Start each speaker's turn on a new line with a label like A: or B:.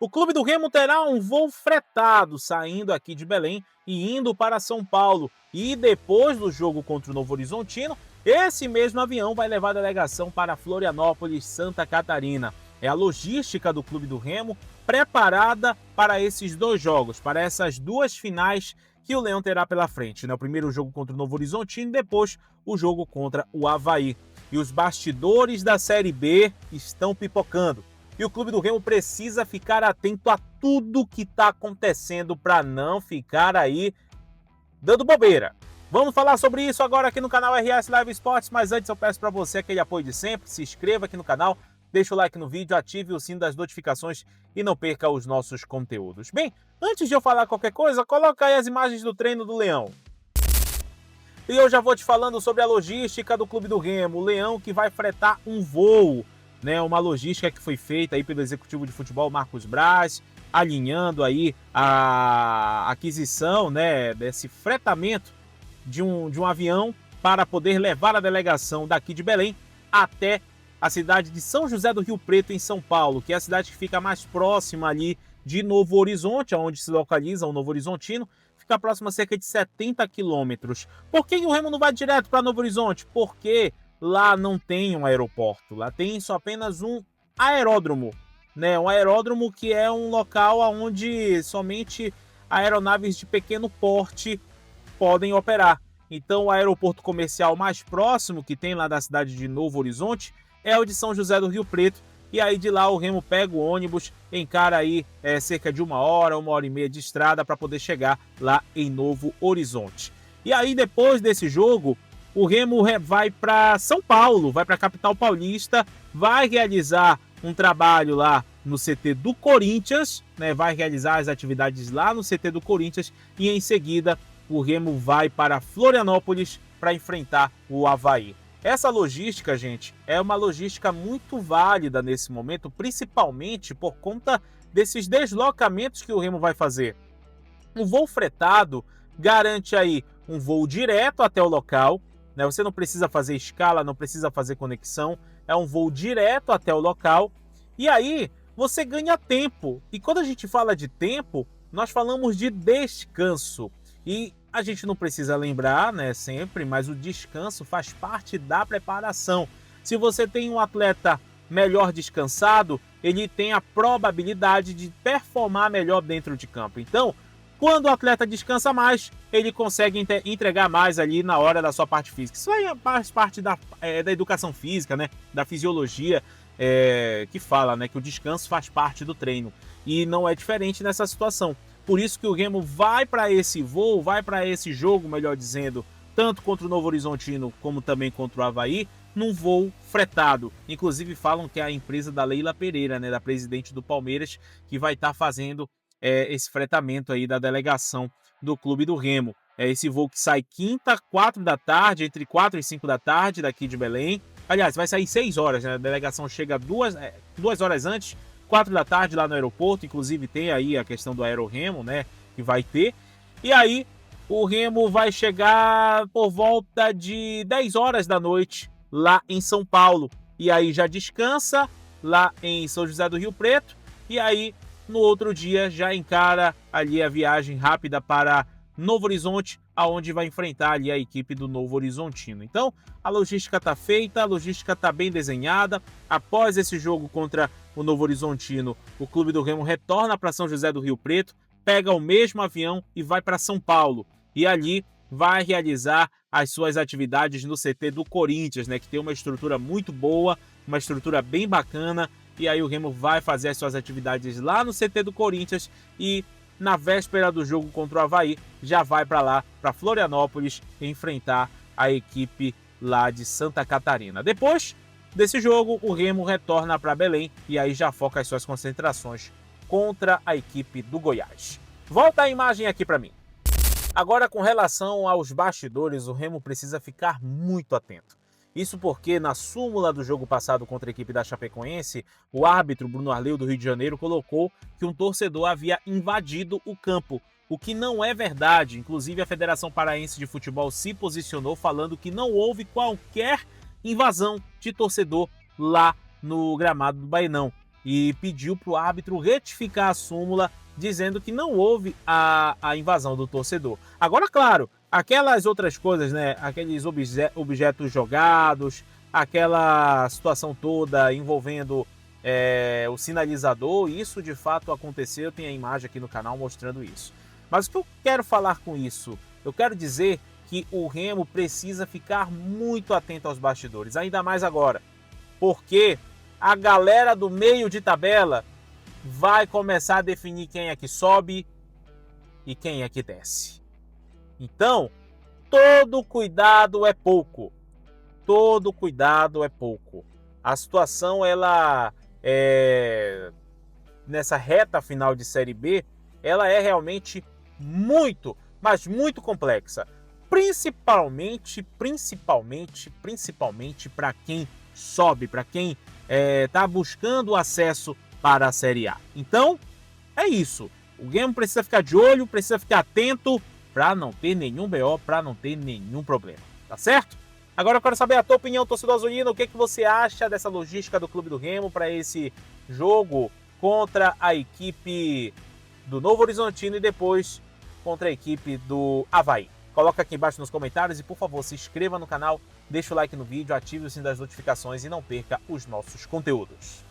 A: O Clube do Remo terá um voo fretado saindo aqui de Belém e indo para São Paulo. E depois do jogo contra o Novo Horizontino, esse mesmo avião vai levar a delegação para Florianópolis, Santa Catarina. É a logística do Clube do Remo preparada para esses dois jogos, para essas duas finais que o Leão terá pela frente, né? O primeiro jogo contra o Novo Horizontino e depois o jogo contra o Avaí. E os bastidores da Série B estão pipocando. E o Clube do Remo precisa ficar atento a tudo que está acontecendo para não ficar aí dando bobeira. Vamos falar sobre isso agora aqui no canal RS Live Esportes, mas antes eu peço para você aquele apoio de sempre, se inscreva aqui no canal, deixa o like no vídeo, ative o sino das notificações e não perca os nossos conteúdos. Bem, antes de eu falar qualquer coisa, coloca aí as imagens do treino do Leão. E eu já vou te falando sobre a logística do Clube do Remo, o Leão que vai fretar um voo, né, uma logística que foi feita aí pelo executivo de futebol Marcos Braz, alinhando aí a aquisição, né, desse fretamento de um avião para poder levar a delegação daqui de Belém até a cidade de São José do Rio Preto, em São Paulo, que é a cidade que fica mais próxima ali de Novo Horizonte, onde se localiza o Novo Horizontino, fica próximo a cerca de 70 quilômetros. Por que o Remo não vai direto para Novo Horizonte? Porque lá não tem um aeroporto, lá tem só apenas um aeródromo, né? Um aeródromo que é um local onde somente aeronaves de pequeno porte podem operar. Então o aeroporto comercial mais próximo que tem lá da cidade de Novo Horizonte é o de São José do Rio Preto, e aí de lá o Remo pega o ônibus, encara aí cerca de uma hora e meia de estrada para poder chegar lá em Novo Horizonte. E aí depois desse jogo, o Remo vai para São Paulo, vai para a capital paulista, vai realizar um trabalho lá no CT do Corinthians, né? Vai realizar as atividades lá no CT do Corinthians e em seguida o Remo vai para Florianópolis para enfrentar o Avaí. Essa logística, gente, é uma logística muito válida nesse momento, principalmente por conta desses deslocamentos que o Remo vai fazer. Um voo fretado garante aí um voo direto até o local, né? Você não precisa fazer escala, não precisa fazer conexão, é um voo direto até o local. E aí você ganha tempo. E quando a gente fala de tempo, nós falamos de descanso. E a gente não precisa lembrar, né, sempre, mas o descanso faz parte da preparação. Se você tem um atleta melhor descansado, ele tem a probabilidade de performar melhor dentro de campo. Então, quando o atleta descansa mais, ele consegue entregar mais ali na hora da sua parte física. Isso aí faz parte da educação física, né, da fisiologia, que fala, né, que o descanso faz parte do treino. E não é diferente nessa situação. Por isso que o Remo vai para esse voo, vai para esse jogo, melhor dizendo, tanto contra o Novo Horizontino como também contra o Avaí, num voo fretado. Inclusive falam que é a empresa da Leila Pereira, né, da presidente do Palmeiras, que vai estar fazendo esse fretamento aí da delegação do Clube do Remo. É esse voo que sai quinta, 4 da tarde, entre 4 e 5 da tarde daqui de Belém. Aliás, vai sair 6 horas, né? A delegação chega 2 horas antes, 4 da tarde lá no aeroporto, inclusive tem aí a questão do Aeroremo, né, que vai ter. E aí o Remo vai chegar por volta de 10 horas da noite lá em São Paulo. E aí já descansa lá em São José do Rio Preto. E aí no outro dia já encara ali a viagem rápida para Novo Horizonte, aonde vai enfrentar ali a equipe do Novo Horizontino. Então, a logística está feita, a logística está bem desenhada. Após esse jogo contra o Novo Horizontino, o Clube do Remo retorna para São José do Rio Preto, pega o mesmo avião e vai para São Paulo. E ali vai realizar as suas atividades no CT do Corinthians, né, que tem uma estrutura muito boa, uma estrutura bem bacana. E aí o Remo vai fazer as suas atividades lá no CT do Corinthians e na véspera do jogo contra o Avaí, já vai para lá, para Florianópolis, enfrentar a equipe lá de Santa Catarina. Depois desse jogo, o Remo retorna para Belém e aí já foca as suas concentrações contra a equipe do Goiás. Volta a imagem aqui para mim. Agora, com relação aos bastidores, o Remo precisa ficar muito atento. Isso porque na súmula do jogo passado contra a equipe da Chapecoense, o árbitro Bruno Arleu do Rio de Janeiro colocou que um torcedor havia invadido o campo, o que não é verdade. Inclusive a Federação Paraense de Futebol se posicionou falando que não houve qualquer invasão de torcedor lá no gramado do Baenão. e pediu para o árbitro retificar a súmula, dizendo que não houve a invasão do torcedor. Agora, claro, aquelas outras coisas, né? Aqueles objetos jogados, aquela situação toda envolvendo o sinalizador, isso de fato aconteceu, tem a imagem aqui no canal mostrando isso. Mas o que eu quero falar com isso? Eu quero dizer que o Remo precisa ficar muito atento aos bastidores, ainda mais agora, porque a galera do meio de tabela vai começar a definir quem é que sobe e quem é que desce. Então, todo cuidado é pouco. Todo cuidado é pouco. A situação, nessa reta final de Série B, ela é realmente muito, mas muito complexa. Principalmente para quem sobe, para quem está buscando acesso para a Série A. Então, é isso. O Remo precisa ficar de olho, precisa ficar atento para não ter nenhum BO, para não ter nenhum problema. Tá certo? Agora eu quero saber a tua opinião, torcedor azulino. O que você acha dessa logística do Clube do Remo para esse jogo contra a equipe do Novo Horizontino e depois contra a equipe do Avaí? Coloca aqui embaixo nos comentários e, por favor, se inscreva no canal, deixa o like no vídeo, ative o sininho das notificações e não perca os nossos conteúdos.